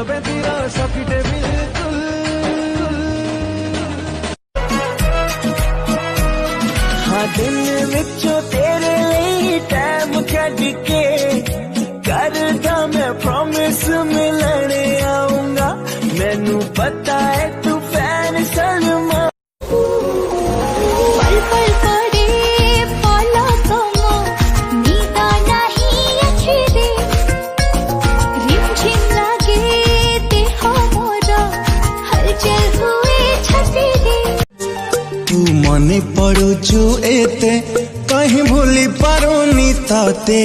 लबे तेरा सॉकेट बिल्कुल हाँ दिन विचों तेरे लिए टाइम कट के करदा मैं प्रॉमिस मिलने आऊंगा मैनू पता है तू फैन सलमा पल पल पड़े पाला कमा नींदा नहीं अच्छी दे रिमझिम लागे देहा मोरा हलचल हुए छसी दे तू मने पड़ुचु एते कहीं भूली पारोनी ताते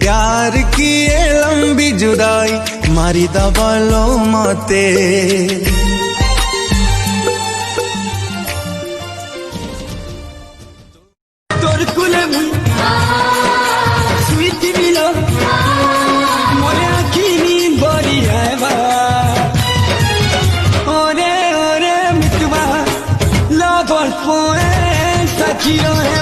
प्यार की ये लंबी जुदाई मारी दबालो माते तोर कुले मुई स्वीट मिलो मोरे आँखी नींद बड़ी है बा ओरे ओरे मितवा लवर पोए सखियो है